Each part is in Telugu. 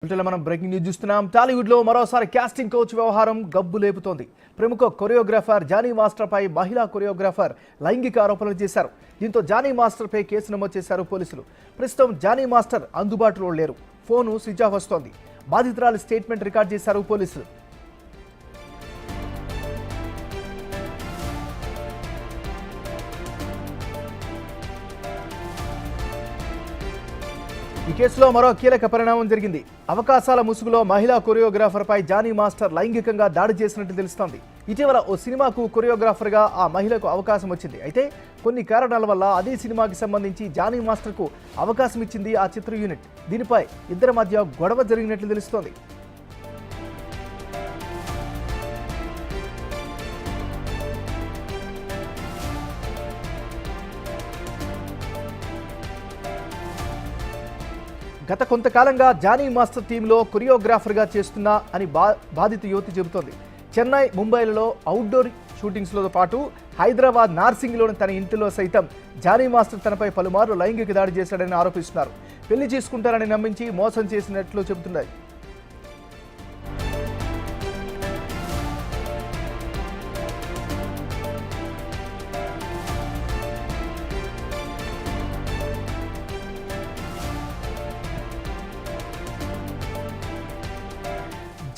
మనం బ్రేకింగ్ న్యూస్ చూస్తున్నాం. టాలీవుడ్ లో మరోసారి కాస్టింగ్ కోచ్ వ్యవహారం గబ్బు లేపుతోంది. ప్రముఖ కొరియోగ్రాఫర్ జానీ మాస్టర్ పై మహిళా కొరియోగ్రాఫర్ లైంగిక ఆరోపణలు చేశారు. దీంతో జానీ మాస్టర్ పై కేసు నమోదు చేశారు పోలీసులు. ప్రస్తుతం జానీ మాస్టర్ అందుబాటులో లేరు. ఫోను స్విచ్ ఆఫ్ వస్తోంది. బాధితురాలి స్టేట్మెంట్ రికార్డ్ చేశారు పోలీసులు. ఈ కేసులో మరో కీలక పరిణామం జరిగింది. అవకాశాల ముసుగులో మహిళా కొరియోగ్రాఫర్ పై జానీ మాస్టర్ లైంగికంగా దాడి చేసినట్టు తెలుస్తోంది. ఇటీవల ఓ సినిమాకు కొరియోగ్రాఫర్గా ఆ మహిళకు అవకాశం వచ్చింది. అయితే కొన్ని కారణాల వల్ల అదే సినిమాకి సంబంధించి జానీ మాస్టర్కు అవకాశం ఇచ్చింది ఆ చిత్ర యూనిట్. దీనిపై ఇద్దరి మధ్య గొడవ జరిగినట్లు తెలుస్తోంది. గత కొంతకాలంగా జానీ మాస్టర్ టీంలో కొరియోగ్రాఫర్గా చేస్తున్నా అని బాధిత యువతి చెబుతోంది. చెన్నై, ముంబైలలో అవుట్డోర్ షూటింగ్స్లో పాటు హైదరాబాద్ నార్సింగ్లోని తన ఇంటిలో సైతం జానీ మాస్టర్ తనపై పలుమార్లు లైంగిక దాడి చేశాడని ఆరోపిస్తున్నారు. పెళ్లి చేసుకుంటారని నమ్మించి మోసం చేసినట్లు చెబుతున్నారు.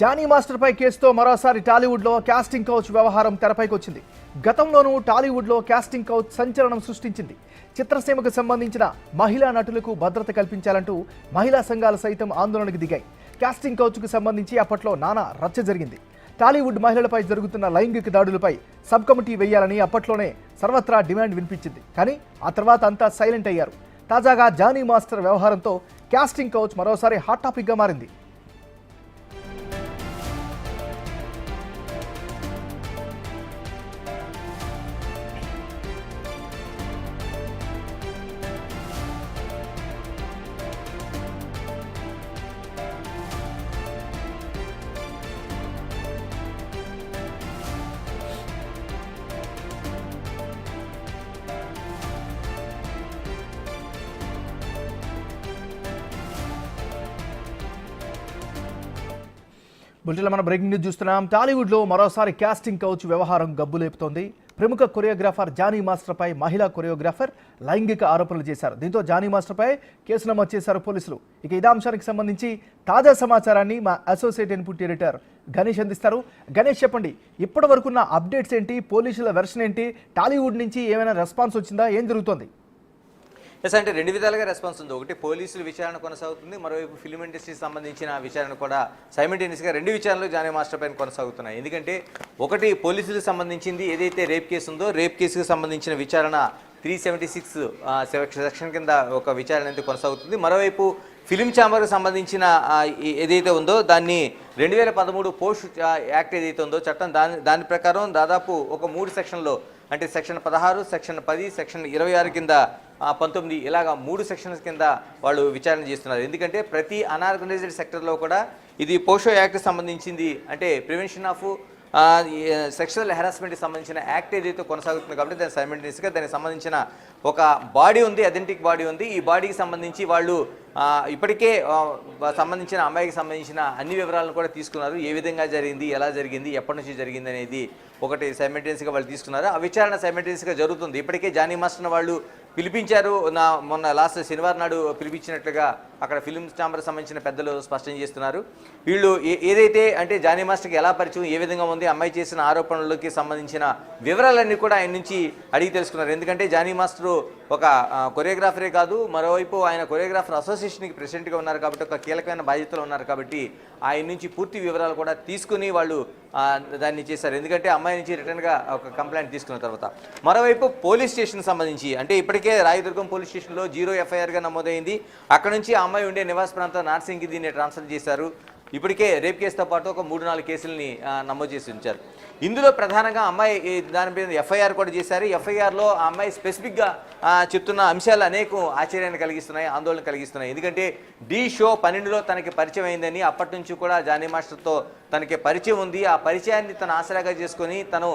జానీ మాస్టర్ పై కేసుతో మరోసారి టాలీవుడ్లో కాస్టింగ్ కౌచ్ వ్యవహారం తెరపైకి వచ్చింది. గతంలోనూ టాలీవుడ్లో కాస్టింగ్ కౌచ్ సంచలనం సృష్టించింది. చిత్రసీమకు సంబంధించిన మహిళా నటులకు భద్రత కల్పించాలంటూ మహిళా సంఘాలు సైతం ఆందోళనకు దిగాయి. కాస్టింగ్ కౌచ్కు సంబంధించి అప్పట్లో నానా రచ్చ జరిగింది. టాలీవుడ్ మహిళలపై జరుగుతున్న లైంగిక దాడులపై సబ్ కమిటీ వేయాలని అప్పట్లోనే సర్వత్రా డిమాండ్ వినిపించింది. కానీ ఆ తర్వాత అంతా సైలెంట్ అయ్యారు. తాజాగా జానీ మాస్టర్ వ్యవహారంతో కాస్టింగ్ కౌచ్ మరోసారి హాట్ టాపిక్గా మారింది. బులెటిన్లో మనం బ్రేకింగ్ న్యూస్ చూస్తున్నాం. టాలీవుడ్లో మరోసారి కాస్టింగ్ కౌచ్ వ్యవహారం గబ్బు లేపుతోంది. ప్రముఖ కొరియోగ్రాఫర్ జానీ మాస్టర్పై మహిళా కొరియోగ్రాఫర్ లైంగిక ఆరోపణలు చేశారు. దీంతో జానీ మాస్టర్పై కేసు నమోదు చేశారు పోలీసులు. ఇక ఇదే అంశానికి సంబంధించి తాజా సమాచారాన్ని మా అసోసియేట్ ఇన్పుట్ ఎడిటర్ గణేష్ అందిస్తారు. గణేష్, చెప్పండి, ఇప్పటి వరకున్న అప్డేట్స్ ఏంటి? పోలీసుల వెర్షన్ ఏంటి? టాలీవుడ్ నుంచి ఏమైనా రెస్పాన్స్ వచ్చిందా? ఏం జరుగుతోంది? ఎస్, అంటే రెండు విధాలుగా రెస్పాన్స్ ఉంది. ఒకటి పోలీసుల విచారణ కొనసాగుతుంది, మరోవైపు ఫిల్మ్ ఇండస్ట్రీకి సంబంధించిన విచారణ కూడా సైమల్టేనియస్గా రెండు విచారణలు జానీ మాస్టర్ పైన కొనసాగుతున్నాయి. ఎందుకంటే ఒకటి పోలీసులకు సంబంధించింది ఏదైతే రేప్ కేసు ఉందో, రేప్ కేసుకు సంబంధించిన విచారణ 376 సెక్షన్ కింద ఒక విచారణ అయితే కొనసాగుతుంది. మరోవైపు ఫిలిం ఛాంబర్కి సంబంధించిన ఏదైతే ఉందో దాన్ని 2013 పోస్ట్ యాక్ట్ ఏదైతే ఉందో చట్టం, దాని ప్రకారం దాదాపు ఒక 3 సెక్షన్లో, అంటే సెక్షన్ 16, సెక్షన్ 10, సెక్షన్ 26 కింద 19 ఇలాగా 3 సెక్షన్స్ కింద వాళ్ళు విచారణ చేస్తున్నారు. ఎందుకంటే ప్రతి అన్ఆర్గనైజ్డ్ సెక్టర్లో కూడా ఇది పోషో యాక్ట్కి సంబంధించింది, అంటే ప్రివెన్షన్ ఆఫ్ సెక్షువల్ హెరాస్మెంట్కి సంబంధించిన యాక్ట్ ఏదైతే కొనసాగుతుంది కాబట్టి దాని సైమల్టేనియస్గా దానికి సంబంధించిన ఒక బాడీ ఉంది, అథెంటిక్ బాడీ ఉంది. ఈ బాడీకి సంబంధించి వాళ్ళు ఇప్పటికే సంబంధించిన అమ్మాయికి సంబంధించిన అన్ని వివరాలను కూడా తీసుకున్నారు. ఏ విధంగా జరిగింది, ఎలా జరిగింది, ఎప్పటి నుంచి జరిగింది అనేది ఒకటి సైమల్టేనియస్గా వాళ్ళు తీసుకున్నారు. ఆ విచారణ సైమల్టేనియస్గా జరుగుతుంది. ఇప్పటికే జానీ మాస్టర్ని వాళ్ళు పిలిపించారు. మొన్న లాస్ట్ శనివారం నాడు పిలిపించినట్లుగా అక్కడ ఫిల్మ్ ఛాంబర్ సంబంధించిన పెద్దలు స్పష్టం చేస్తున్నారు. వీళ్ళు ఏదైతే అంటే జానీ మాస్టర్కి ఎలా పరిచయం, ఏ విధంగా ఉంది, అమ్మాయి చేసిన ఆరోపణలకి సంబంధించిన వివరాలన్నీ కూడా ఆయన నుంచి అడిగి తెలుసుకున్నారు. ఎందుకంటే జానీ మాస్టర్ ఒక కొరియోగ్రాఫరే కాదు, మరోవైపు ఆయన కొరియోగ్రాఫర్ అసోసియేషన్కి ప్రెసిడెంట్గా ఉన్నారు కాబట్టి ఒక కీలకమైన బాధ్యతలు ఉన్నారు కాబట్టి ఆయన నుంచి పూర్తి వివరాలు కూడా తీసుకుని వాళ్ళు దాన్ని చేశారు. ఎందుకంటే అమ్మాయి నుంచి రిటర్న్గా ఒక కంప్లైంట్ తీసుకున్న తర్వాత మరోవైపు పోలీస్ స్టేషన్కి సంబంధించి, అంటే ఇప్పటికే రాయదుర్గం పోలీస్ స్టేషన్లో 0 FIRగా నమోదైంది. అక్కడ నుంచి ఆ అమ్మాయి ఉండే నివాస ప్రాంతం నార్సింగ్కి దీన్ని ట్రాన్స్ఫర్ చేశారు. ఇప్పటికే రేప్ కేసుతో పాటు ఒక 3-4 కేసుల్ని నమోదు చేసి ఉంచారు. ఇందులో ప్రధానంగా అమ్మాయి దాని మీద FIR కూడా చేశారు. FIRలో ఆ అమ్మాయి స్పెసిఫిక్గా చెప్తున్న అంశాలు అనేకం ఆశ్చర్యాన్ని కలిగిస్తున్నాయి, ఆందోళన కలిగిస్తున్నాయి. ఎందుకంటే ఢీ షో 12లో తనకి పరిచయం అయిందని, అప్పటి నుంచి కూడా జానీ మాస్టర్తో తనకి పరిచయం ఉంది. ఆ పరిచయాన్ని తను ఆసరాగా చేసుకొని తను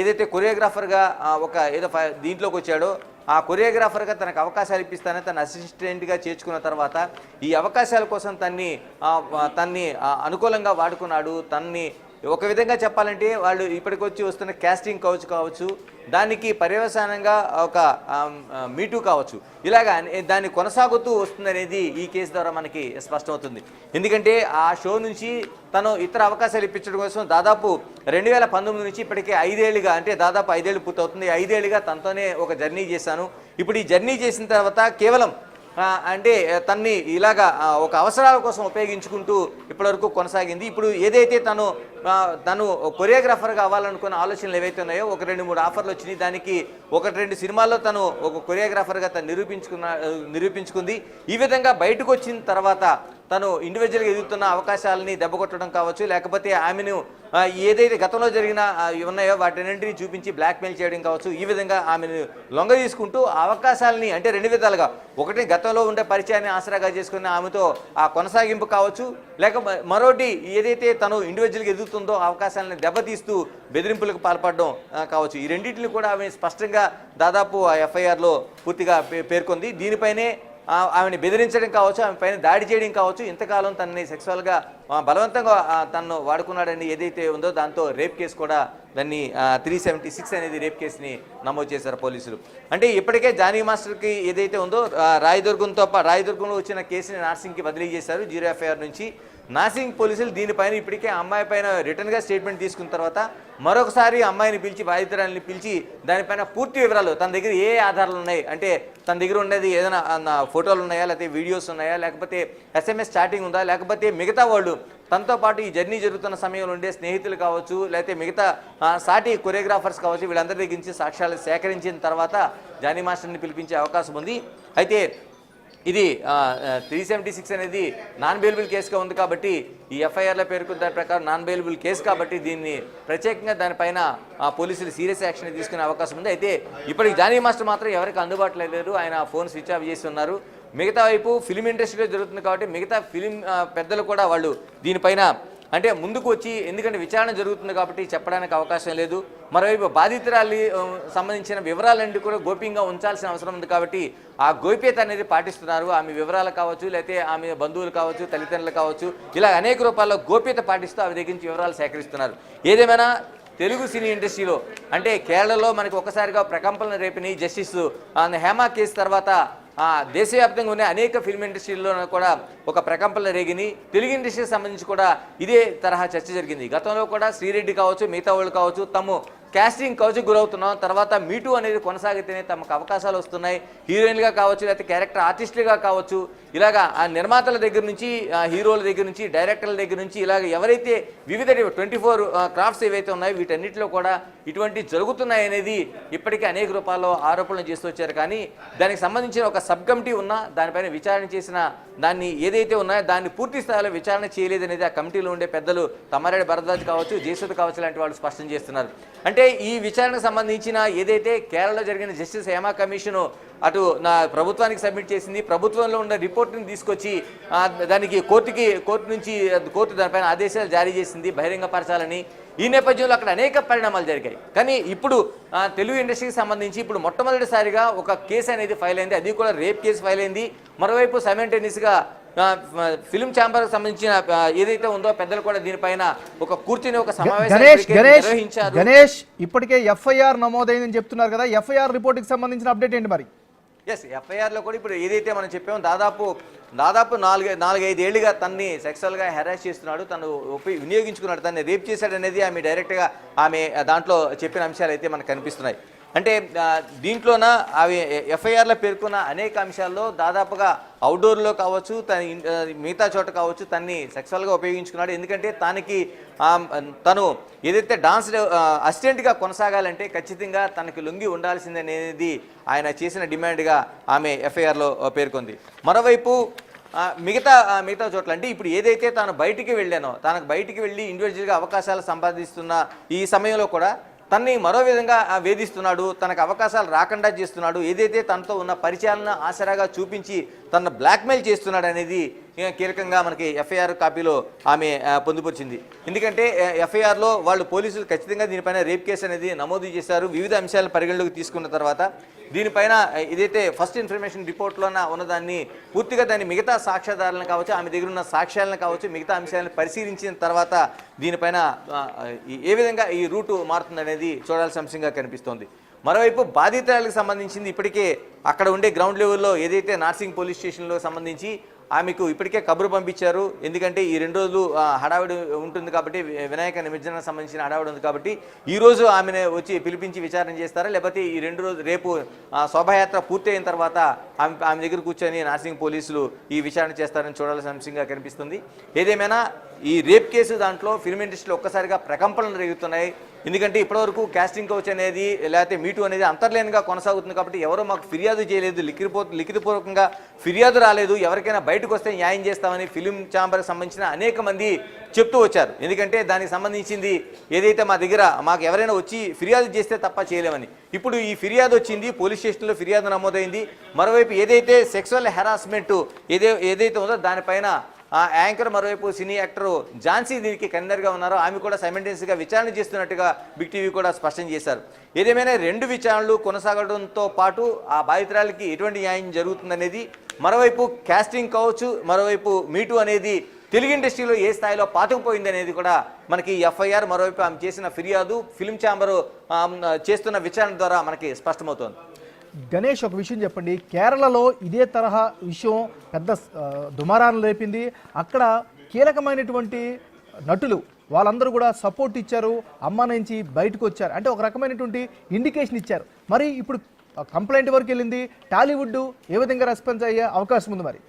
ఏదైతే కొరియోగ్రాఫర్గా ఒక ఏదో దీంట్లోకి వచ్చాడో ఆ కొరియోగ్రాఫర్గా తనకు అవకాశాలు ఇప్పిస్తానని తన అసిస్టెంట్గా చేర్చుకున్న తర్వాత ఈ అవకాశాల కోసం తన్ని అనుకూలంగా వాడుకున్నాడు. తన్ని ఒక విధంగా చెప్పాలంటే వాళ్ళు ఇప్పటికొచ్చి వస్తున్న క్యాస్టింగ్ కౌచ్ కావచ్చు, దానికి పర్యవసానంగా ఒక మీటూ కావచ్చు, ఇలాగా దాన్ని కొనసాగుతూ వస్తుందనేది ఈ కేసు ద్వారా మనకి స్పష్టమవుతుంది. ఎందుకంటే ఆ షో నుంచి తను ఇతర అవకాశాలు ఇప్పించడం కోసం దాదాపు 2019 నుంచి ఇప్పటికే 5 ఏళ్ళుగా, అంటే దాదాపు 5 ఏళ్ళు పూర్తవుతుంది, 5 ఏళ్ళుగా తనతోనే ఒక జర్నీ చేశాను. ఇప్పుడు ఈ జర్నీ చేసిన తర్వాత కేవలం అంటే తన్ని ఇలాగా ఒక అవసరాల కోసం ఉపయోగించుకుంటూ ఇప్పటివరకు కొనసాగింది. ఇప్పుడు ఏదైతే తను కొరియోగ్రాఫర్గా అవ్వాలనుకున్న ఆలోచనలు ఏవైతే ఉన్నాయో 1-2-3 ఆఫర్లు వచ్చినాయి. దానికి 1-2 సినిమాల్లో తను ఒక కొరియోగ్రాఫర్గా తను నిరూపించుకుంది. ఈ విధంగా బయటకు వచ్చిన తర్వాత తను ఇండివిజువల్గా ఎదుగుతున్న అవకాశాలని దెబ్బకొట్టడం కావచ్చు, లేకపోతే ఆమెను ఏదైతే గతంలో జరిగిన ఉన్నాయో వాటిన్నింటినీ చూపించి బ్లాక్మెయిల్ చేయడం కావచ్చు, ఈ విధంగా ఆమెను లొంగ తీసుకుంటూ అవకాశాలని అంటే 2 విధాలుగా, ఒకటి గతంలో ఉండే పరిచయాన్ని ఆసరాగా చేసుకుని ఆమెతో ఆ కొనసాగింపు కావచ్చు, లేక మరోటి ఏదైతే తను ఇండివిజువల్గా ఎదుగుతుందో అవకాశాలను దెబ్బతీస్తూ బెదిరింపులకు పాల్పడడం కావచ్చు. ఈ రెండింటిని కూడా ఆమె స్పష్టంగా దాదాపు ఆ ఎఫ్ఐఆర్లో పూర్తిగా పేర్కొంది. దీనిపైనే ఆమెను బెదిరించడం కావచ్చు, ఆమె పైన దాడి చేయడం కావచ్చు, ఇంతకాలం తనని సెక్సువల్గా బలవంతంగా తనను వాడుకున్నాడని ఏదైతే ఉందో దాంతో రేప్ కేసు కూడా దాన్ని 376 అనేది రేప్ కేసుని నమోదు చేశారు పోలీసులు. అంటే ఇప్పటికే జానీ మాస్టర్కి ఏదైతే ఉందో రాయదుర్గంలో వచ్చిన కేసుని నార్సింగ్కి బదిలీ చేశారు 0 ఎఫ్ఐఆర్ నుంచి. నార్సింగ్ పోలీసులు దీనిపైన ఇప్పటికే అమ్మాయి పైన రిటర్న్గా స్టేట్మెంట్ తీసుకున్న తర్వాత మరొకసారి అమ్మాయిని పిలిచి, బాధితురాలిని పిలిచి దానిపైన పూర్తి వివరాలు, తన దగ్గర ఏ ఆధారాలు ఉన్నాయి, అంటే తన దగ్గర ఉండేది ఏదైనా ఫోటోలు ఉన్నాయా, లేకపోతే వీడియోస్ ఉన్నాయా, లేకపోతే SMS చాటింగ్ ఉందా, లేకపోతే మిగతా వాళ్ళు తనతో పాటు ఈ జర్నీ జరుగుతున్న సమయంలో ఉండే స్నేహితులు కావచ్చు, లేకపోతే మిగతా సాటి కొరియోగ్రాఫర్స్ కావచ్చు, వీళ్ళందరి దగ్గర నుంచి సాక్ష్యాలు సేకరించిన తర్వాత జానీ మాస్టర్ని పిలిపించే అవకాశం ఉంది. అయితే ఇది 376 అనేది నాన్ బెయిలబుల్ కేసుగా ఉంది కాబట్టి ఈ ఎఫ్ఐఆర్లో పేర్కొన్న దాని ప్రకారం నాన్ బెయిలబుల్ కేసు కాబట్టి దీన్ని ప్రత్యేకంగా దానిపైన పోలీసులు సీరియస్ యాక్షన్ తీసుకునే అవకాశం ఉంది. అయితే ఇప్పటికి జానీ మాస్టర్ మాత్రం ఎవరికి అందుబాటులో లేరు, ఆయన ఫోన్ స్విచ్ ఆఫ్ చేసి ఉన్నారు. మిగతా వైపు ఫిలిం ఇండస్ట్రీలో జరుగుతుంది కాబట్టి మిగతా ఫిలిం పెద్దలు కూడా వాళ్ళు దీనిపైన అంటే ముందుకు వచ్చి, ఎందుకంటే విచారణ జరుగుతుంది కాబట్టి చెప్పడానికి అవకాశం లేదు. మరోవైపు బాధితురాలి సంబంధించిన వివరాలన్నీ కూడా గోప్యంగా ఉంచాల్సిన అవసరం ఉంది కాబట్టి ఆ గోప్యత అనేది పాటిస్తున్నారు. ఆమె వివరాలు కావచ్చు, లేకపోతే ఆమె బంధువులు కావచ్చు, తల్లిదండ్రులు కావచ్చు, ఇలా అనేక రూపాల్లో గోప్యత పాటిస్తూ ఆమె దగ్గర నుంచి వివరాలు సేకరిస్తున్నారు. ఏదేమైనా తెలుగు సినీ ఇండస్ట్రీలో అంటే కేరళలో మనకి ఒక్కసారిగా ప్రకంపనలు రేపిన జస్టిస్ హేమా కేసు తర్వాత దేశవ్యాప్తంగా ఉన్న అనేక ఫిల్మ్ ఇండస్ట్రీల్లో కూడా ఒక ప్రకంపనలు రేగిని. తెలుగు ఇండస్ట్రీకి సంబంధించి కూడా ఇదే తరహా చర్చ జరిగింది. గతంలో కూడా శ్రీరెడ్డి కావచ్చు, మిగతా వాళ్ళు కావచ్చు, తమ క్యాస్టింగ్ కౌచుకు గురవుతున్నాం, తర్వాత మీటూ అనేది కొనసాగితేనే తమకు అవకాశాలు వస్తున్నాయి, హీరోయిన్గా కావచ్చు, లేకపోతే క్యారెక్టర్ ఆర్టిస్టులుగా కావచ్చు, ఇలాగా ఆ నిర్మాతల దగ్గర నుంచి, హీరోల దగ్గర నుంచి, డైరెక్టర్ల దగ్గర నుంచి, ఇలాగ ఎవరైతే వివిధ 24 క్రాఫ్ట్స్ ఏవైతే ఉన్నాయో వీటన్నిటిలో కూడా ఇటువంటి జరుగుతున్నాయి అనేది ఇప్పటికీ అనేక రూపాల్లో ఆరోపణలు చేస్తూ వచ్చారు. కానీ దానికి సంబంధించిన ఒక సబ్ కమిటీ ఉన్నా దానిపైన విచారణ చేసిన దాన్ని ఏదైతే ఉన్నాయో దాన్ని పూర్తి స్థాయిలో విచారణ చేయలేదనేది ఆ కమిటీలో ఉండే పెద్దలు తమ్మారెడ్డి భరద్వాజ్ కావచ్చు, జయసుధ కావచ్చు లాంటి వాళ్ళు స్పష్టం చేస్తున్నారు. అంటే ఈ విచారణకు సంబంధించిన ఏదైతే కేరళలో జరిగిన జస్టిస్ హేమా కమిషను అటు ప్రభుత్వానికి సబ్మిట్ చేసింది, ప్రభుత్వంలో ఉన్న రిపోర్ట్ని తీసుకొచ్చి దానికి కోర్టు దానిపైన ఆదేశాలు జారీ చేసింది బహిరంగపరచాలని. ఈ నేపథ్యంలో అక్కడ అనేక పరిణామాలు జరిగాయి. కానీ ఇప్పుడు తెలుగు ఇండస్ట్రీకి సంబంధించి ఇప్పుడు మొట్టమొదటిసారిగా ఒక కేసు అనేది ఫైల్ అయింది, అది కూడా రేప్ కేసు ఫైల్ అయింది. మరోవైపు సైమల్టేనియస్గా ఫిల్మ్ ఛాంబర్కి సంబంధించిన ఏదైతే ఉందో పెద్దలు కూడా దీనిపైన ఒక కూర్చుని ఒక సమావేశం నిర్వహించారు. గణేష్, ఇప్పటికే ఎఫ్ఐఆర్ నమోదైందని చెప్తున్నారు కదా, ఎఫ్ఐఆర్ రిపోర్ట్కి సంబంధించిన అప్డేట్ ఏంటి మరి? ఎస్, ఎఫ్ఐఆర్లో కూడా ఇప్పుడు ఏదైతే మనం చెప్పామో దాదాపు 4-5 ఏళ్ళుగా తన్ని సెక్సువల్గా హెరాస్ చేస్తున్నాడు, తను వినియోగించుకున్నాడు, తన్ని రేప్ చేశాడనేది ఆమె డైరెక్ట్గా ఆమె దాంట్లో చెప్పిన అంశాలు అయితే మనకు కనిపిస్తున్నాయి. అంటే దీంట్లోన అవి ఎఫ్ఐఆర్లో పేర్కొన్న అనేక అంశాల్లో దాదాపుగా అవుట్డోర్లో కావచ్చు, మిగతా చోట కావచ్చు తన్ని సెక్సువల్గా ఉపయోగించుకున్నాడు. ఎందుకంటే తను ఏదైతే డాన్స్ అసిస్టెంట్గా కొనసాగాలంటే ఖచ్చితంగా తనకి లొంగి ఉండాల్సిందనేది ఆయన చేసిన డిమాండ్గా ఆమె ఎఫ్ఐఆర్లో పేర్కొంది. మరోవైపు మిగతా చోట్ల అంటే ఇప్పుడు ఏదైతే తాను బయటికి వెళ్ళానో, తనకు బయటికి వెళ్ళి ఇండివిజువల్గా అవకాశాలు సంపాదిస్తున్న ఈ సమయంలో కూడా తన్ని మరో విధంగా వేధిస్తున్నాడు, తనకు అవకాశాలు రాకుండా చేస్తున్నాడు, ఏదైతే తనతో ఉన్న పరిచయాలను ఆసరాగా చూపించి తనను బ్లాక్మెయిల్ చేస్తున్నాడు అనేది కీలకంగా మనకి ఎఫ్ఐఆర్ కాపీలో ఆమె పొందుపరిచింది. ఎందుకంటే ఎఫ్ఐఆర్లో వాళ్ళు పోలీసులు ఖచ్చితంగా దీనిపైన రేప్ కేసు అనేది నమోదు చేశారు. వివిధ అంశాలను పరిగణలోకి తీసుకున్న తర్వాత దీనిపైన ఏదైతే ఫస్ట్ ఇన్ఫర్మేషన్ రిపోర్ట్లోన ఉన్నదాన్ని పూర్తిగా దాన్ని మిగతా సాక్ష్యాధారాలను కావచ్చు, ఆమె దగ్గర ఉన్న సాక్ష్యాలను కావచ్చు, మిగతా అంశాలను పరిశీలించిన తర్వాత దీనిపైన ఏ విధంగా ఈ రూటు మారుతుందనేది చూడాల్సిన అంశంగా కనిపిస్తోంది. మరోవైపు బాధితురాలకు సంబంధించింది ఇప్పటికే అక్కడ ఉండే గ్రౌండ్ లెవెల్లో ఏదైతే నార్సింగ్ పోలీస్ స్టేషన్లో సంబంధించి ఆమెకు ఇప్పటికే కబురు పంపించారు. ఎందుకంటే ఈ 2 రోజులు హడావిడి ఉంటుంది కాబట్టి, వినాయక నిమజ్జనానికి సంబంధించిన హడావిడి ఉంది కాబట్టి ఈరోజు ఆమెను వచ్చి పిలిపించి విచారణ చేస్తారా, లేకపోతే ఈ 2 రోజులు రేపు శోభాయాత్ర పూర్తి అయిన తర్వాత ఆమె దగ్గర కూర్చొని నార్సింగ్ పోలీసులు ఈ విచారణ చేస్తారని చూడాల్సిన అంశంగా కనిపిస్తుంది. ఏదేమైనా ఈ రేప్ కేసు దాంట్లో ఫిల్మ్ ఇండస్ట్రీలో ఒక్కసారిగా ప్రకంపనలు రేగుతున్నాయి. ఎందుకంటే ఇప్పటివరకు కాస్టింగ్ కౌచ్ అనేది లేకపోతే మీటూ అనేది అంతర్లేనిగా కొనసాగుతుంది కాబట్టి ఎవరో మాకు ఫిర్యాదు చేయలేదు, లిఖితపూర్వకంగా ఫిర్యాదు రాలేదు, ఎవరికైనా బయటకు వస్తే న్యాయం చేస్తామని ఫిలిం ఛాంబర్కి సంబంధించిన అనేక మంది చెప్తూ వచ్చారు. ఎందుకంటే దానికి సంబంధించింది ఏదైతే మాకు ఎవరైనా వచ్చి ఫిర్యాదు చేస్తే తప్ప చేయలేమని. ఇప్పుడు ఈ ఫిర్యాదు వచ్చింది, పోలీస్ స్టేషన్లో ఫిర్యాదు నమోదైంది. మరోవైపు ఏదైతే సెక్సువల్ హెరాస్మెంట్ ఏదైతే ఉందో దానిపైన యాంకర్ మరోవైపు సినీ యాక్టర్ ఝాన్సీ దీనికి కన్వీనర్గా ఉన్నారో ఆమె కూడా సైమల్టేనియస్గా విచారణ చేస్తున్నట్టుగా బిగ్ టీవీ కూడా స్పష్టం చేశారు. ఏదేమైనా 2 విచారణలు కొనసాగడంతో పాటు ఆ బాధితురాలకి ఎటువంటి న్యాయం జరుగుతుందనేది, మరోవైపు కాస్టింగ్ కావచ్చు, మరోవైపు మీటూ అనేది తెలుగు ఇండస్ట్రీలో ఏ స్థాయిలో పాతుకుపోయింది అనేది కూడా మనకి ఎఫ్ఐఆర్, మరోవైపు ఆమె చేసిన ఫిర్యాదు, ఫిల్మ్ ఛాంబర్ చేస్తున్న విచారణ ద్వారా మనకి స్పష్టమవుతోంది. గణేష్, ఒక విషయం చెప్పండి. కేరళలో ఇదే తరహా విషయం పెద్ద దుమారాన్ని రేపింది. అక్కడ కీలకమైనటువంటి నటులు వాళ్ళందరూ కూడా సపోర్ట్ ఇచ్చారు, అమ్మ నుంచి బయటకు వచ్చారు, అంటే ఒక రకమైనటువంటి ఇండికేషన్ ఇచ్చారు. మరి ఇప్పుడు కంప్లైంట్ వరకు వెళ్ళింది, టాలీవుడ్ ఏ విధంగా రెస్పాన్స్ అయ్యే అవకాశం ఉంది మరి?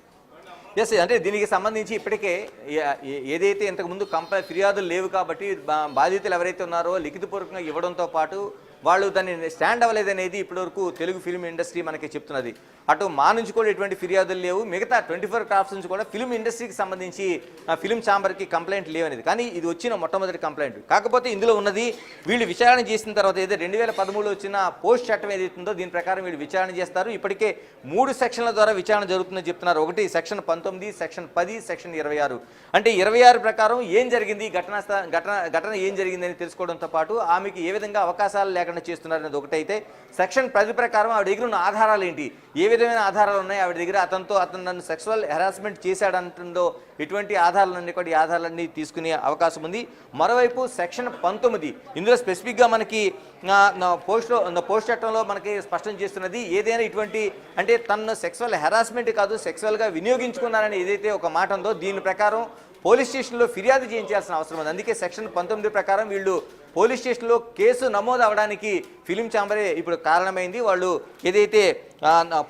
ఎస్, అంటే దీనికి సంబంధించి ఇప్పటికే ఏదైతే ఇంతకుముందు ఫిర్యాదులు లేవు కాబట్టి బాధితులు ఎవరైతే ఉన్నారో లిఖితపూర్వకంగా ఇవ్వడంతో పాటు వాళ్ళు దాన్ని స్టాండ్ అవ్వలేదనేది ఇప్పటివరకు తెలుగు ఫిల్మ్ ఇండస్ట్రీ మనకి చెప్తున్నది. అటు మా నుంచి కూడా ఎటువంటి ఫిర్యాదులు లేవు, మిగతా 24 క్రాఫ్ట్స్ నుంచి కూడా ఫిల్మ్ ఇండస్ట్రీకి సంబంధించి ఫిల్మ్ ఛాంబర్కి కంప్లైంట్ లేవనేది. కానీ ఇది వచ్చిన మొట్టమొదటి కంప్లైంట్. కాకపోతే ఇందులో ఉన్నది వీళ్ళు విచారణ చేసిన తర్వాత ఏదైతే 2013లో వచ్చిన పోస్ట్ చట్టం ఏదైతుందో దీని ప్రకారం వీళ్ళు విచారణ చేస్తారు. ఇప్పటికే 3 సెక్షన్ల ద్వారా విచారణ జరుగుతుందని చెప్తున్నారు. ఒకటి సెక్షన్ 19, సెక్షన్ 10, సెక్షన్ 26. అంటే 26 ప్రకారం ఏం జరిగింది, ఘటన ఏం జరిగిందని తెలుసుకోవడంతో పాటు ఆమెకి ఏ విధంగా అవకాశాలు లేకుండా చేస్తున్నారనేది ఒకటైతే, సెక్షన్ 10 ప్రకారం ఆవిడ దగ్గర ఉన్న ఆధారాలు ఏంటి, ఏ విధమైన ఆధారాలు ఉన్నాయి ఆవిడ దగ్గర, అతను నన్ను సెక్సువల్ హెరాస్మెంట్ చేశాడంటుందో ఎటువంటి ఆధారాలన్నీ కూడా ఈ ఆధారాలన్నీ తీసుకునే అవకాశం ఉంది. మరోవైపు సెక్షన్ 19 ఇందులో స్పెసిఫిక్గా మనకి పోస్ట్ చట్టంలో మనకి స్పష్టం చేస్తున్నది ఏదైనా ఇటువంటి అంటే తను సెక్సువల్ హెరాస్మెంట్ కాదు, సెక్సువల్గా వినియోగించుకున్నారని ఏదైతే ఒక మాట ఉందో దీని ప్రకారం పోలీస్ స్టేషన్లో ఫిర్యాదు చేయించాల్సిన అవసరం ఉంది. అందుకే సెక్షన్ 19 ప్రకారం వీళ్ళు పోలీస్ స్టేషన్లో కేసు నమోదు అవడానికి ఫిలిం ఛాంబరే ఇప్పుడు కారణమైంది. వాళ్ళు ఏదైతే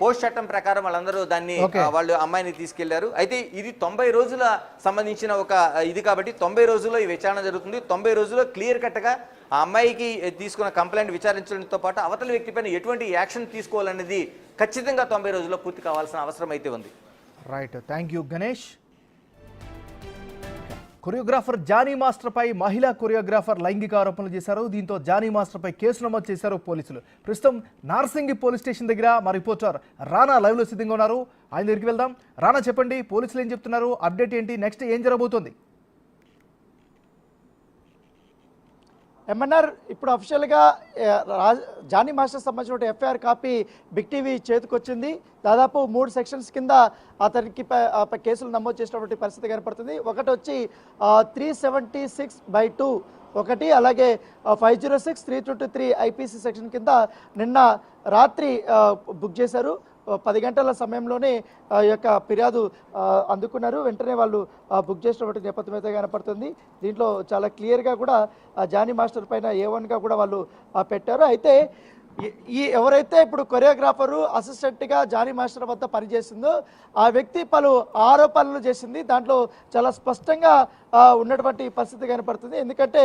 పోస్ట్ చట్టం ప్రకారం వాళ్ళందరూ దాన్ని వాళ్ళు అమ్మాయిని తీసుకెళ్లారు. అయితే ఇది 90 రోజుల సంబంధించిన ఒక ఇది కాబట్టి 90 రోజుల్లో ఈ విచారణ జరుగుతుంది. 90 రోజుల్లో క్లియర్ కట్గా ఆ అమ్మాయికి తీసుకున్న కంప్లైంట్ విచారించడంతో పాటు అవతల వ్యక్తిపైన ఎటువంటి యాక్షన్ తీసుకోవాలనేది ఖచ్చితంగా 90 రోజుల్లో పూర్తి కావాల్సిన అవసరం అయితే ఉంది. Right, thank you Ganesh. Choreographer Jani మాస్టర్పై మహిళా కొరియోగ్రాఫర్ లైంగిక ఆరోపణలు చేశారు. దీంతో జానీ మాస్టర్పై కేసు నమోదు చేశారు పోలీసులు. ప్రస్తుతం నార్సింగి పోలీస్ స్టేషన్ దగ్గర మా రిపోర్టర్ రానా లైవ్లో సిద్ధంగా ఉన్నారు. ఆయన దగ్గరికి వెళ్దాం. రానా, చెప్పండి, పోలీసులు ఏం చెప్తున్నారు, అప్డేట్ ఏంటి, నెక్స్ట్ ఏం జరగబోతోంది? ఎంఎన్ఆర్ ఇప్పుడు అఫీషియల్గా జానీ మాస్టర్ సంబంధించిన ఎఫ్ఐఆర్ కాపీ బిగ్ టీవీ చేతికొచ్చింది. దాదాపు 3 సెక్షన్స్ కింద అతనికి కేసులు నమోదు చేసినటువంటి పరిస్థితి కనపడుతుంది. ఒకటి వచ్చి 376/2 ఒకటి, అలాగే 506, 323 ఐపీసీ సెక్షన్ కింద నిన్న రాత్రి బుక్ చేశారు. 10 గంటల సమయంలోనే ఈ యొక్క ఫిర్యాదు అందుకున్నారు. వెంటనే వాళ్ళు బుక్ చేసినటువంటి నేపథ్యం అయితే కనపడుతుంది. దీంట్లో చాలా క్లియర్గా కూడా జానీ మాస్టర్ పైన A1గా కూడా వాళ్ళు పెట్టారు. అయితే ఎవరైతే ఇప్పుడు కొరియోగ్రాఫరు అసిస్టెంట్గా జానీ మాస్టర్ వద్ద పనిచేసిందో ఆ వ్యక్తి పలు ఆరోపణలు చేసింది. దాంట్లో చాలా స్పష్టంగా ఉన్నటువంటి పరిస్థితి కనపడుతుంది. ఎందుకంటే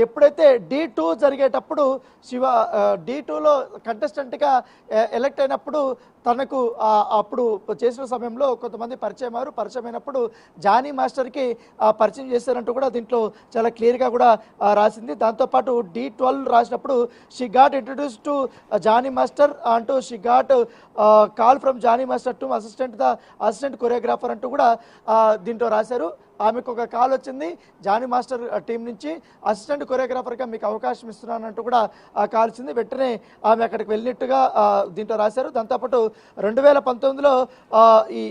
ఎప్పుడైతే D2 జరిగేటప్పుడు శివ D2లో కంటెస్టెంట్గా ఎలక్ట్ అయినప్పుడు తనకు అప్పుడు చేసిన సమయంలో కొంతమంది పరిచయం అయినప్పుడు జానీ మాస్టర్కి పరిచయం చేశారంటూ కూడా దీంట్లో చాలా క్లియర్గా కూడా రాసింది. దాంతోపాటు D12 రాసినప్పుడు she got introduce to Jani master అంటూ she got call from Jani master to assistant choreographer అంటూ కూడా దీంట్లో రాశారు. ఆమెకు ఒక కాల్ వచ్చింది జానీ మాస్టర్ టీం నుంచి, అసిస్టెంట్ కొరియోగ్రాఫర్గా మీకు అవకాశం ఇస్తున్నానంటూ కూడా కాల్ వచ్చింది. వెంటనే ఆమె అక్కడికి వెళ్ళినట్టుగా దీంట్లో రాశారు. దాంతోపాటు 2019లో ఈ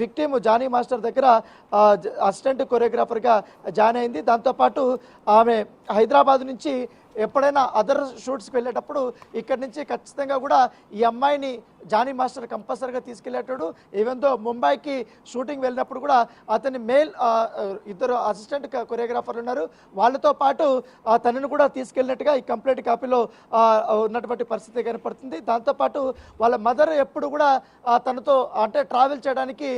విక్టిమ్ జానీ మాస్టర్ దగ్గర అసిస్టెంట్ కొరియోగ్రాఫర్గా జాయిన్ అయింది. దాంతోపాటు ఆమె హైదరాబాద్ నుంచి ఎప్పుడైనా అదర్ షూట్స్కి వెళ్ళేటప్పుడు ఇక్కడి నుంచి ఖచ్చితంగా కూడా ఈ అమ్మాయిని జానీ మాస్టర్ కంపల్సరీగా తీసుకెళ్ళేటాడు. ఈవెన్ దో ముంబైకి షూటింగ్ వెళ్ళినప్పుడు కూడా అతని మేల్ ఇద్దరు అసిస్టెంట్ కొరియోగ్రాఫర్లు ఉన్నారు, వాళ్ళతో పాటు తనను కూడా తీసుకెళ్ళినట్టుగా ఈ కంప్లీట్ కాపీలో ఉన్నటువంటి పరిస్థితి కనపడుతుంది. దాంతోపాటు వాళ్ళ మదర్ ఎప్పుడు కూడా తనతో అంటే ట్రావెల్ చేయడానికి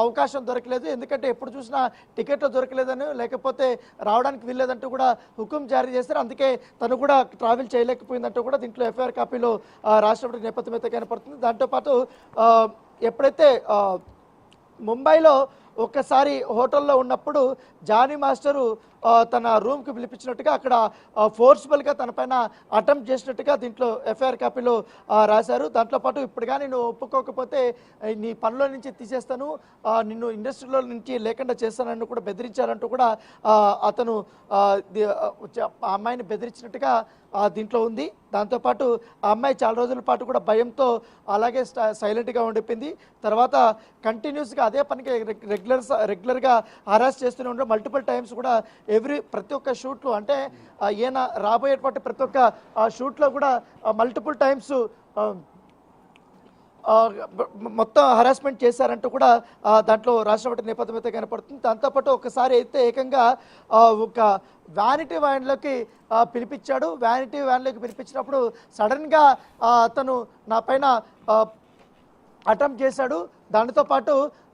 అవకాశం దొరకలేదు, ఎందుకంటే ఎప్పుడు చూసినా టికెట్లు దొరకలేదని లేకపోతే రావడానికి వీల్లేదంటూ కూడా హుకుం జారీ చేశారు. అందుకే తను కూడా ట్రావెల్ చేయలేకపోయిందంటూ కూడా దీంట్లో ఎఫ్ఐఆర్ కాపీలో రాష్ట్రపతి నేపథ్యం అయితే కనపడుతుంది. దాంతోపాటు ఎప్పుడైతే ముంబైలో ఒక్కసారి హోటల్లో ఉన్నప్పుడు జానీ మాస్టరు తన రూమ్కి పిలిపించినట్టుగా అక్కడ ఫోర్స్ఫుల్గా తన పైన అటెంప్ట్ చేసినట్టుగా దీంట్లో ఎఫ్ఐఆర్ కాపీలో రాశారు. దాంట్లో పాటు ఇప్పుడు కానీ నువ్వు ఒప్పుకోకపోతే నీ పనిలో నుంచి తీసేస్తాను, నిన్ను ఇండస్ట్రీలో నుంచి లేకుండా చేస్తానని కూడా బెదిరించారంటూ కూడా అతను ఆ అమ్మాయిని బెదిరించినట్టుగా దీంట్లో ఉంది. దాంతోపాటు ఆ అమ్మాయి చాలా రోజుల పాటు కూడా భయంతో అలాగే సైలెంట్గా ఉండిపోయింది. తర్వాత కంటిన్యూస్గా అదే పనికి రెగ్యులర్గా హరాస్ చేస్తూనే ఉండడం, మల్టిపుల్ టైమ్స్ కూడా ప్రతి ఒక్క షూట్లో అంటే ఈయన రాబోయేటువంటి ప్రతి ఒక్క షూట్లో కూడా మల్టిపుల్ టైమ్స్ మొత్తం హరాస్మెంట్ చేశారంటూ కూడా దాంట్లో రాష్ట్రపతి నేపథ్యం అయితే కనపడుతుంది. దాంతోపాటు ఒకసారి అయితే ఏకంగా ఒక వ్యానిటీ వ్యాన్లోకి పిలిపించాడు. వ్యానిటీ వ్యాన్లోకి పిలిపించినప్పుడు సడన్గా అతను నా పైన అటెంప్ట్ చేశాడు, దానితో పాటు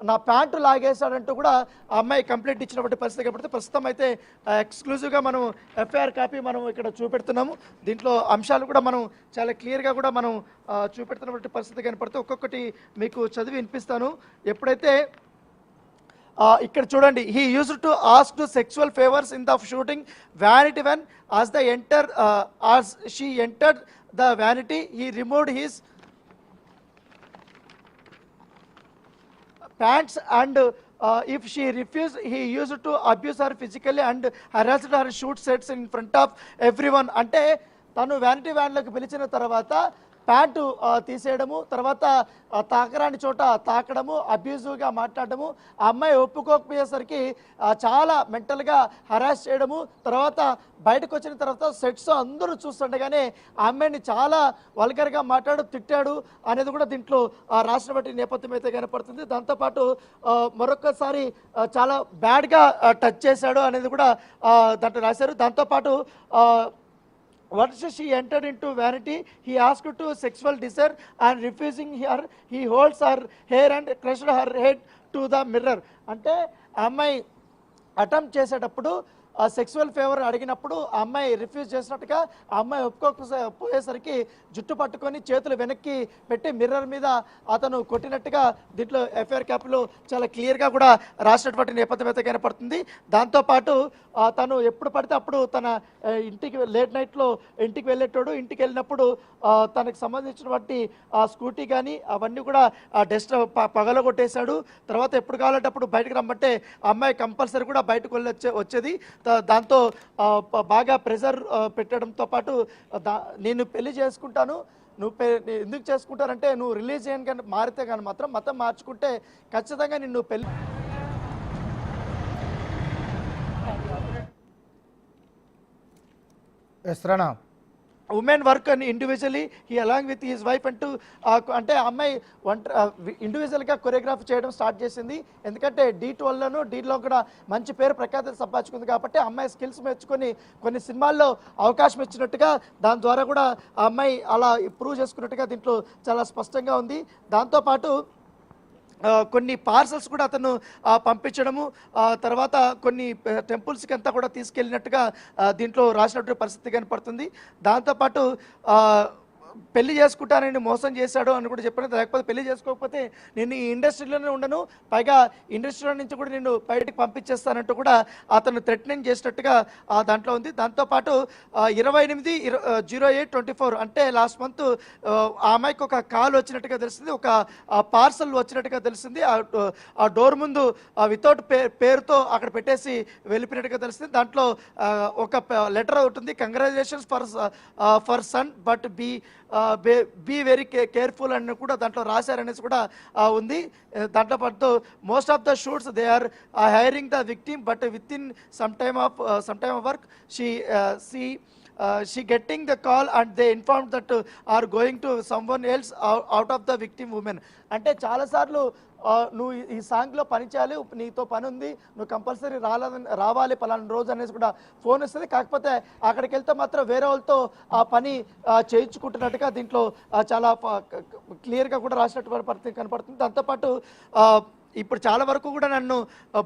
నా ప్యాంటు లాగేశాడంటూ కూడా ఆ అమ్మాయి కంప్లైంట్ ఇచ్చినటువంటి పరిస్థితి కనపడితే ప్రస్తుతం అయితే ఎక్స్క్లూజివ్గా మనం ఎఫ్ఐఆర్ కాపీ మనం ఇక్కడ చూపెడుతున్నాము. దీంట్లో అంశాలు కూడా మనం చాలా క్లియర్గా కూడా మనం చూపెడుతున్నటువంటి పరిస్థితి కనపడితే ఒక్కొక్కటి మీకు చదివి వినిపిస్తాను. ఎప్పుడైతే ఇక్కడ చూడండి, he used to ask to sexual favours in the shooting vanity when as she entered the vanity he removed his pants and if she refused he used to abuse her physically and harassed her shoot sets in front of everyone. అంటే తను వ్యానిటీ వ్యాన్లోకి పిలిచిన తర్వాత ప్యాంటు తీసేయడము, తర్వాత తాకరాని చోట తాకడము, అబ్యూజివ్గా మాట్లాడడము, ఆ అమ్మాయి ఒప్పుకోకపోయేసరికి చాలా మెంటల్గా హరాస్ చేయడము, తర్వాత బయటకు వచ్చిన తర్వాత సెట్స్ అందరూ చూస్తుండగానే ఆ అమ్మాయిని చాలా వల్గర్గా తిట్టాడు అనేది కూడా దీంట్లో రాష్ట్రపతి నేపథ్యం అయితే కనపడుతుంది. దాంతోపాటు మరొకసారి చాలా బ్యాడ్గా టచ్ చేశాడు అనేది కూడా దాంట్లో రాశారు. దాంతోపాటు once she entered into vanity, he asked to sexual desire and refusing her, he holds her hair and crushed her head to the mirror. అంటే ఆ అమ్మాయి అటెంప్ట్ చేసేటప్పుడు సెక్సువల్ ఫేవర్ అడిగినప్పుడు ఆ అమ్మాయి రిఫ్యూజ్ చేసినట్టుగా ఆ అమ్మాయి ఒప్పుకోకపోయేసరికి జుట్టు పట్టుకొని చేతులు వెనక్కి పెట్టి మిర్రర్ మీద అతను కొట్టినట్టుగా దీంట్లో ఎఫ్ఐఆర్ కాపీలో చాలా క్లియర్గా కూడా రాసినటువంటి నేపథ్యం అయితే కనపడుతుంది. దాంతోపాటు తను ఎప్పుడు పడితే అప్పుడు తన ఇంటికి లేట్ నైట్లో ఇంటికి వెళ్ళేటోడు, ఇంటికి వెళ్ళినప్పుడు తనకు సంబంధించినటువంటి స్కూటీ కానీ అవన్నీ కూడా డస్ట్ పగలగొట్టేశాడు. తర్వాత ఎప్పుడు కావాలంటే అప్పుడు బయటకు రమ్మంటే అమ్మాయి కంపల్సరీ కూడా బయటకు వచ్చేది. దాంతో బాగా ప్రెజర్ పెట్టడంతో పాటు నేను పెళ్లి చేసుకుంటాను, ఎందుకు చేసుకుంటారంటే నువ్వు రిలీజియన్ కానీ మారితే కానీ మాత్రం మతం మార్చుకుంటే ఖచ్చితంగా నిన్ను పెళ్లి ఉమెన్ వర్క్ అని individually he along with his wife అంటూ అంటే అమ్మాయి ఇండివిజువల్గా కొరియోగ్రాఫ్ చేయడం స్టార్ట్ చేసింది. ఎందుకంటే D12లోను డీలో కూడా మంచి పేరు ప్రఖ్యాతి సంపాదించుకుంది కాబట్టి అమ్మాయి స్కిల్స్ మెచ్చుకొని కొన్ని సినిమాల్లో అవకాశం ఇచ్చినట్టుగా దాని ద్వారా కూడా ఆ అమ్మాయి అలా ప్రూవ్ చేసుకున్నట్టుగా దీంట్లో చాలా స్పష్టంగా ఉంది. దాంతోపాటు కొన్ని పార్సల్స్ కూడా అతను పంపించడము, తర్వాత కొన్ని టెంపుల్స్కి అంతా కూడా తీసుకెళ్ళినట్టుగా దీంట్లో రాసినటువంటి పరిస్థితి కనపడుతుంది. దాంతోపాటు పెళ్లి చేసుకుంటానని మోసం చేశాడు అని కూడా చెప్పాను. లేకపోతే పెళ్లి చేసుకోకపోతే నేను ఈ ఇండస్ట్రీలోనే ఉండను, పైగా ఇండస్ట్రీలో నుంచి కూడా నేను బయటకు పంపించేస్తానంటూ కూడా అతను థ్రెటనింగ్ చేసినట్టుగా దాంట్లో ఉంది. దాంతోపాటు 28/08/24 అంటే లాస్ట్ మంత్ ఆ అమ్మాయికి ఒక కాల్ వచ్చినట్టుగా తెలిసింది, ఒక పార్సల్ వచ్చినట్టుగా తెలిసింది. ఆ డోర్ ముందు వితౌట్ పేరుతో అక్కడ పెట్టేసి వెళ్ళిపోయినట్టుగా తెలిసింది. దాంట్లో ఒక లెటర్ ఉంటుంది, congratulations for son but be very careful అని కూడా దాంట్లో రాశారనేసి కూడా ఉంది. దాంట్లో పాటు most of the shoots they are hiring the victim but within some time of work she getting the call and they informed that are going to someone else out of the victim woman. అంటే చాలాసార్లు నువ్వు ఈ సాంగ్లో పని చేయాలి, నీతో పని ఉంది, నువ్వు కంపల్సరీ రావాలి పలానా రోజు అనేసి కూడా ఫోన్ వస్తుంది. కాకపోతే అక్కడికి వెళ్తే మాత్రం వేరే వాళ్ళతో ఆ పని చేయించుకుంటున్నట్టుగా దీంట్లో చాలా క్లియర్గా కూడా రాసినటువంటి పరిస్థితి కనపడుతుంది. దాంతోపాటు ఇప్పుడు చాలా వరకు కూడా నన్ను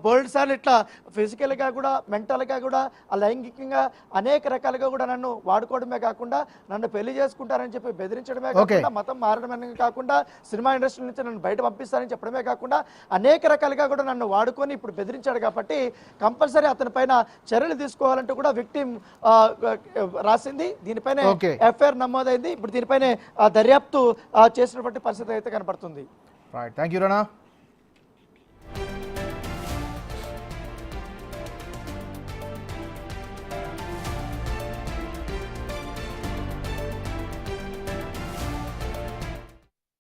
బోల్డ్ సార్లు ఇట్లా ఫిజికల్గా కూడా మెంటల్గా కూడా లైంగికంగా అనేక రకాలుగా కూడా నన్ను వాడుకోవడమే కాకుండా నన్ను పెళ్లి చేసుకుంటారని చెప్పి బెదిరించడమే కాకుండా మతం మారడమే కాకుండా సినిమా ఇండస్ట్రీ నుంచి నన్ను బయట పంపిస్తారని చెప్పడమే కాకుండా అనేక రకాలుగా కూడా నన్ను వాడుకొని ఇప్పుడు బెదిరించాడు. కాబట్టి కంపల్సరీ అతని పైన చర్యలు తీసుకోవాలంటూ కూడా విక్టిమ్ రాసింది. దీనిపైన ఎఫ్ఐఆర్ నమోదైంది. ఇప్పుడు దీనిపైన దర్యాప్తు చేసినటువంటి పరిస్థితి అయితే కనపడుతుంది. Right, thank you Rana.